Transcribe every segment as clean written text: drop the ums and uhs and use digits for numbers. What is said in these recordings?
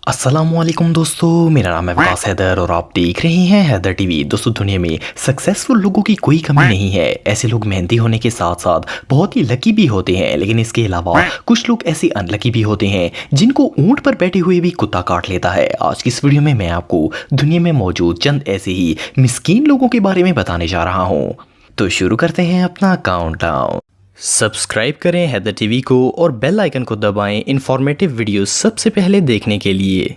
अस्सलामुअलैकुम दोस्तों, मेरा नाम है विकास हैदर और आप देख रहे हैं हैदर टीवी। दोस्तों, दुनिया में सक्सेसफुल लोगों की कोई कमी नहीं है। ऐसे लोग मेहनती होने के साथ साथ बहुत ही लकी भी होते हैं, लेकिन इसके अलावा कुछ लोग ऐसे अनलकी भी होते हैं जिनको ऊंट पर बैठे हुए भी कुत्ता काट लेता है। आज की इस वीडियो में मैं आपको दुनिया में मौजूद चंद ऐसे ही मिस्कीन लोगों के बारे में बताने जा रहा हूँ। तो शुरू करते हैं अपना काउंटडाउन। सब्सक्राइब करें हैदर टीवी को और बेल आइकन को दबाएं इंफॉर्मेटिव वीडियो सबसे पहले देखने के लिए।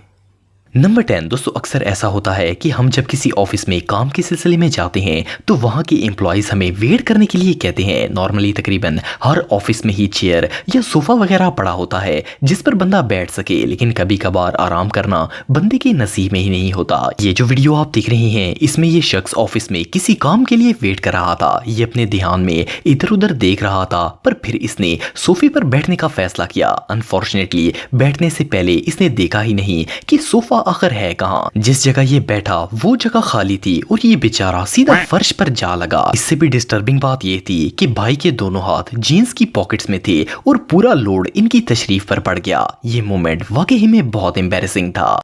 नंबर 10 दोस्तों, अक्सर ऐसा होता है कि हम जब किसी ऑफिस में काम के सिलसिले में जाते हैं तो वहाँ के एम्प्लॉयज़ हमें वेट करने के लिए कहते हैं। नॉर्मली तकरीबन हर ऑफिस में ही चेयर या सोफ़ा वगैरह पड़ा होता है जिस पर बंदा बैठ सके, लेकिन कभी कभार आराम करना बंदे के नसीब में ही नहीं होता। ये जो वीडियो आप देख रहे हैं, इसमें ये शख्स ऑफिस में किसी काम के लिए वेट कर रहा था। ये अपने ध्यान में इधर उधर देख रहा था, पर फिर इसने सोफे पर बैठने का फैसला किया। अनफॉर्चुनेटली बैठने से पहले इसने देखा ही नहीं कि सोफा आखिर है कहाँ। जिस जगह ये बैठा वो जगह खाली थी और ये बेचारा सीधा फर्श पर जा लगा। इससे भी डिस्टर्बिंग बात ये थी कि भाई के दोनों हाथ जीन्स की पॉकेट्स में थे और पूरा लोड इनकी तशरीफ पर पड़ गया। ये मोमेंट वाकई में बहुत एम्बैरेसिंग था।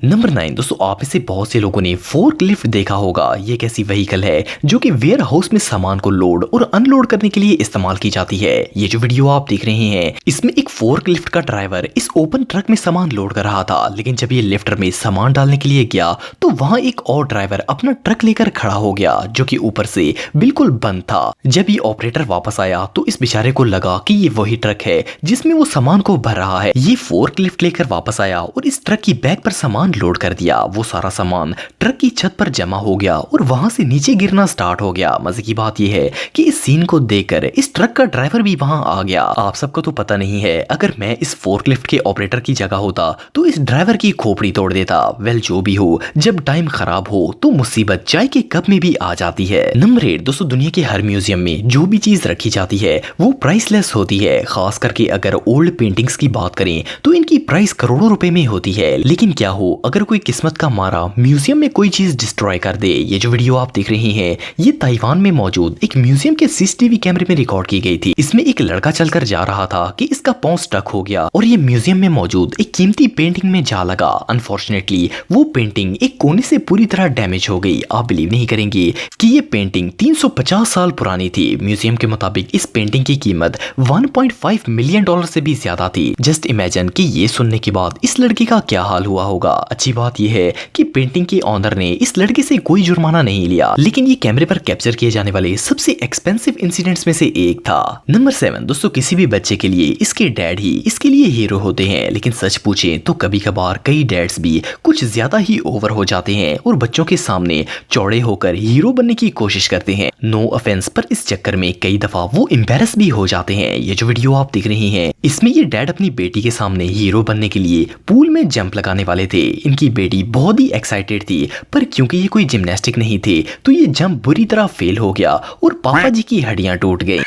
नंबर 9 दोस्तों, आप में से बहुत से लोगों ने फोर्कलिफ्ट देखा होगा। ये एक ऐसी व्हीकल है जो कि वेयर हाउस में सामान को लोड और अनलोड करने के लिए इस्तेमाल की जाती है। ये जो वीडियो आप देख रहे हैं, इसमें एक फोर्कलिफ्ट का ड्राइवर इस ओपन ट्रक में सामान लोड कर रहा था, लेकिन जब ये लिफ्टर में सामान डालने के लिए गया तो वहां एक और ड्राइवर अपना ट्रक लेकर खड़ा हो गया जो कि ऊपर से बिल्कुल बंद था। जब ये ऑपरेटर वापस आया तो इस बेचारे को लगा कि ये वही ट्रक है जिसमें वो सामान को भर रहा है। ये फोर्कलिफ्ट लेकर वापस आया और इस ट्रक की बैक पर सामान लोड कर दिया। वो सारा सामान ट्रक की छत पर जमा हो गया और वहां से नीचे गिरना स्टार्ट हो गया। मजे की बात यह है कि इस सीन को देखकर इस ट्रक का ड्राइवर भी वहां आ गया। आप सबको तो पता नहीं है, अगर मैं इस फोर्कलिफ्ट के ऑपरेटर की जगह होता तो इस ड्राइवर की खोपड़ी तोड़ देता। वेल, जो भी हो, जब टाइम खराब हो तो मुसीबत चाय के कप में भी आ जाती है। नंबर 8 दोस्तों, दुनिया के हर म्यूजियम में जो भी चीज रखी जाती है वो प्राइसलेस होती है। खास करके अगर ओल्ड पेंटिंग्स की बात करें तो इनकी प्राइस करोड़ों रुपए में होती है। लेकिन क्या हो अगर कोई किस्मत का मारा म्यूजियम में कोई चीज डिस्ट्रॉय कर दे। ये जो वीडियो आप देख रहे हैं, ये ताइवान में मौजूद एक म्यूजियम के सीसीटीवी कैमरे में रिकॉर्ड की गई थी। इसमें एक लड़का चलकर जा रहा था कि इसका पांव स्टक हो गया और ये म्यूजियम में मौजूद एक कीमती पेंटिंग में जा लगा। अनफॉर्चुनेटली वो पेंटिंग एक कोने से पूरी तरह डैमेज हो गई। आप बिलीव नहीं करेंगे कि ये पेंटिंग 350 साल पुरानी थी। म्यूजियम के मुताबिक इस पेंटिंग की कीमत 1.5 मिलियन डॉलर से भी ज्यादा थी। जस्ट इमेजिन कि ये सुनने के बाद इस लड़के का क्या हाल हुआ होगा। अच्छी बात यह है कि पेंटिंग के ऑनर ने इस लड़के से कोई जुर्माना नहीं लिया, लेकिन ये कैमरे पर कैप्चर किए जाने वाले सबसे एक्सपेंसिव इंसिडेंट्स में से एक था। नंबर 7 दोस्तों, किसी भी बच्चे के लिए इसके डैड ही इसके लिए हीरो होते हैं, लेकिन सच पूछें तो कभी कभार कई डैड्स भी कुछ ज्यादा ही ओवर हो जाते हैं और बच्चों के सामने चौड़े होकर हीरो बनने की कोशिश करते हैं। नो ऑफेंस, पर इस चक्कर में कई दफा वो एम्बैरस भी हो जाते हैं। ये जो वीडियो आप देख रहे हैं, इसमें ये डैड अपनी बेटी के सामने हीरो बनने के लिए पूल में जंप लगाने वाले थे। इनकी बेटी बहुत ही एक्साइटेड थी, पर क्योंकि ये कोई जिम्नास्टिक नहीं थे तो ये जंप बुरी तरह फेल हो गया और पापा जी की हड्डियां टूट गई।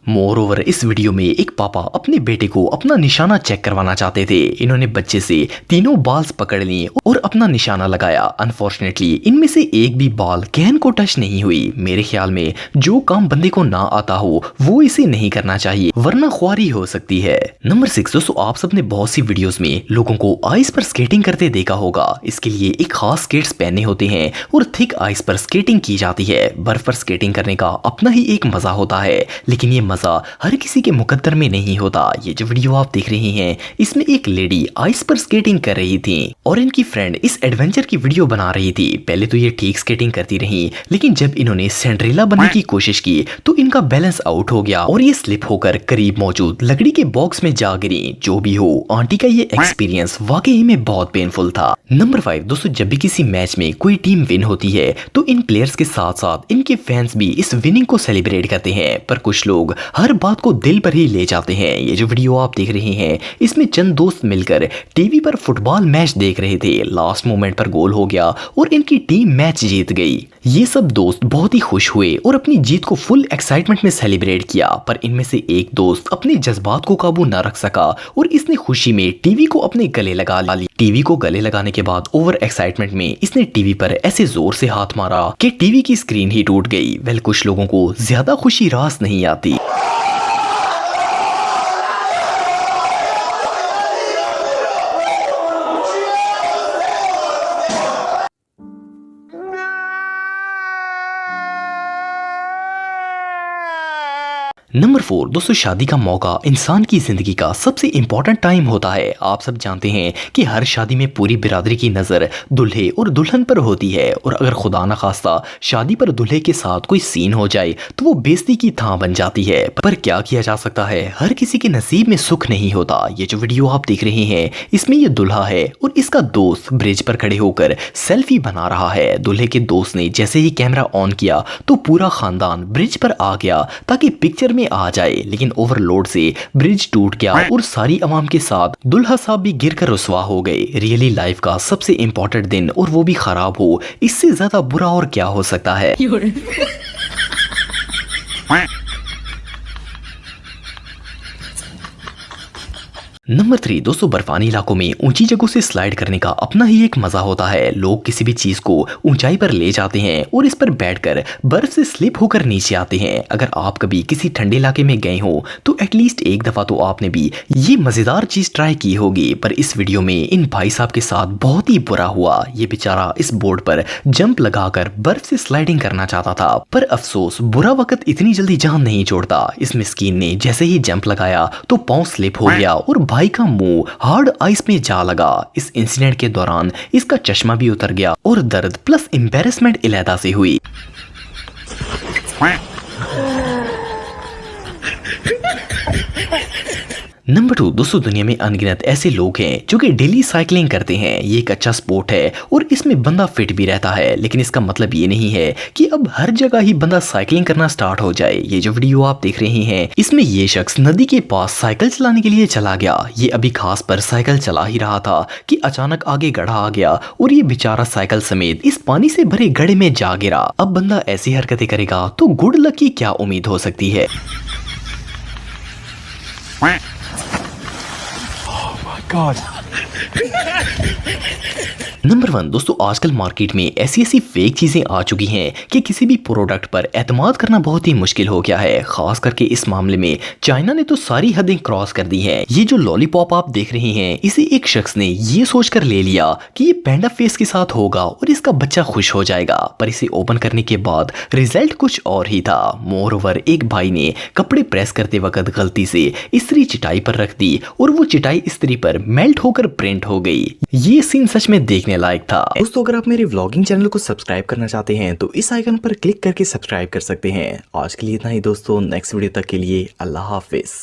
मोर ओवर, इस वीडियो में एक पापा अपने बेटे को अपना निशाना चेक करवाना चाहते थे। इन्होंने बच्चे से तीनों बाल्स पकड़ लिए और अपना निशाना लगाया। अनफॉर्चुनेटली इनमें से एक भी बाल कैन को टच नहीं हुई। मेरे ख्याल में जो काम बंदे को ना आता हो वो इसे नहीं करना चाहिए, वरना ख्वारी हो सकती है। नंबर 6 दोस्तों, आप सबने बहुत सी वीडियोस में लोगों को आइस पर स्केटिंग करते देखा होगा। इसके लिए एक खास स्केट्स पहने होते हैं और थिक आइस पर स्केटिंग की जाती है। बर्फ पर स्केटिंग करने का अपना ही एक मजा होता है, लेकिन ये हर किसी के मुकद्दर में नहीं होता। ये जो वीडियो आप देख रहे हैं, इसमें एक लेडी आइस पर स्केटिंग कर रही थी और इनकी फ्रेंड इस एडवेंचर की वीडियो बना रही थी। पहले तो ये ठीक स्केटिंग करती रही, लेकिन जब इन्होंने सिंड्रेला बनने की कोशिश की तो इनका बैलेंस आउट हो गया और ये स्लिप होकर करीब मौजूद लकड़ी के बॉक्स में जा गिरी। जो भी हो, आंटी का ये एक्सपीरियंस वाकई में बहुत पेनफुल था। नंबर 5 दोस्तों, जब भी किसी मैच में कोई टीम विन होती है तो इन प्लेयर्स के साथ साथ इनके फैंस भी इस विनिंग को सेलिब्रेट करते हैं, पर कुछ लोग हर बात को दिल पर ही ले जाते हैं। ये जो वीडियो आप देख रहे हैं, इसमें चंद दोस्त मिलकर टीवी पर फुटबॉल मैच देख रहे थे। लास्ट मोमेंट पर गोल हो गया और इनकी टीम मैच जीत गई। ये सब दोस्त बहुत ही खुश हुए और अपनी जीत को फुल एक्साइटमेंट में सेलिब्रेट किया, पर इनमें से एक दोस्त अपने जज्बात को काबू न रख सका और इसने खुशी में टीवी को अपने गले लगा ली। टीवी को गले लगाने के बाद ओवर एक्साइटमेंट में इसने टीवी पर ऐसे जोर से हाथ मारा कि टीवी की स्क्रीन ही टूट गई। वेल, कुछ लोगों को ज्यादा खुशी रास नहीं आती। नंबर 4 दोस्तों, शादी का मौका इंसान की जिंदगी का सबसे इंपॉर्टेंट टाइम होता है। आप सब जानते हैं कि हर शादी में पूरी बिरादरी की नजर दूल्हे और दुल्हन पर होती है, और अगर खुदा न खास्ता शादी पर दूल्हे के साथ कोई सीन हो जाए तो वो बेइज्जती की थाह बन जाती है। पर क्या किया जा सकता है, हर किसी के नसीब में सुख नहीं होता। ये जो वीडियो आप देख रहे हैं, इसमें ये दूल्हा है और इसका दोस्त ब्रिज पर खड़े होकर सेल्फी बना रहा है। दूल्हे के दोस्त ने जैसे ही कैमरा ऑन किया तो पूरा खानदान ब्रिज पर आ गया ताकि पिक्चर में आ जाए, लेकिन ओवरलोड से ब्रिज टूट गया और सारी अवाम के साथ दुल्हा साहब भी गिरकर रुसवा हो गए। रियली लाइफ का सबसे इंपॉर्टेंट दिन और वो भी खराब हो, इससे ज्यादा बुरा और क्या हो सकता है। नंबर 3 दोस्तों, बर्फानी इलाकों में ऊंची जगहों से स्लाइड करने का अपना ही एक मजा होता है। लोग किसी भी चीज को ऊंचाई पर ले जाते हैं और इस पर बैठकर बर्फ से स्लिप होकर नीचे आते हैं। अगर आप कभी किसी ठंडे इलाके में गए हो तो एटलीस्ट एक दफा तो आपने भी ये मजेदार चीज ट्राई की होगी। पर इस वीडियो में इन भाई साहब के साथ बहुत ही बुरा हुआ। ये बेचारा इस बोर्ड पर जंप लगाकर बर्फ से स्लाइडिंग करना चाहता था, पर अफसोस बुरा वक्त इतनी जल्दी जान नहीं छोड़ता। इस मिस्कीन ने जैसे ही जंप लगाया तो पांव स्लिप हो गया और भाई का मुंह हार्ड आइस में जा लगा। इस इंसिडेंट के दौरान इसका चश्मा भी उतर गया और दर्द प्लस एम्बैरेसमेंट इलादा से हुई। नंबर 2 दोस्तों, दुनिया में अनगिनत ऐसे लोग हैं जो कि डेली साइकिलिंग करते हैं। ये एक अच्छा स्पोर्ट है और इसमें बंदा फिट भी रहता है, लेकिन इसका मतलब ये नहीं है कि अब हर जगह ही बंदा साइकिलिंग करना स्टार्ट हो जाए। ये जो वीडियो आप देख रहे हैं, इसमें ये शख्स नदी के पास साइकिल चलाने के लिए चला गया। ये अभी खास पर साइकिल चला ही रहा था कि अचानक आगे गड्ढा आ गया और ये बेचारा साइकिल समेत इस पानी से भरे गड्ढे में जा गिरा। अब बंदा ऐसी हरकतें करेगा तो गुड लक की क्या उम्मीद हो सकती है। God. नंबर 1 दोस्तों, आजकल मार्केट में ऐसी फेक चीजें आ चुकी हैं कि किसी भी प्रोडक्ट पर एतमाद करना बहुत ही मुश्किल हो गया है। खास करके इस मामले में चाइना ने तो सारी हदें क्रॉस कर दी हैं। ये जो लॉलीपॉप आप देख रहे हैं, इसे एक शख्स ने ये सोचकर ले लिया कि ये पैंडा फेस के साथ होगा और इसका बच्चा खुश हो जाएगा, पर इसे ओपन करने के बाद रिजल्ट कुछ और ही था। मोर ओवर एक भाई ने कपड़े प्रेस करते वक्त गलती से इस्त्री चिटाई पर रख दी और वो चिटाई इस्त्री पर मेल्ट होकर प्रिंट हो गई। ये सीन सच में देखने लायक था। दोस्तों, अगर आप मेरे व्लॉगिंग चैनल को सब्सक्राइब करना चाहते हैं तो इस आइकन पर क्लिक करके सब्सक्राइब कर सकते हैं। आज के लिए इतना ही दोस्तों, नेक्स्ट वीडियो तक के लिए अल्लाह हाफिज।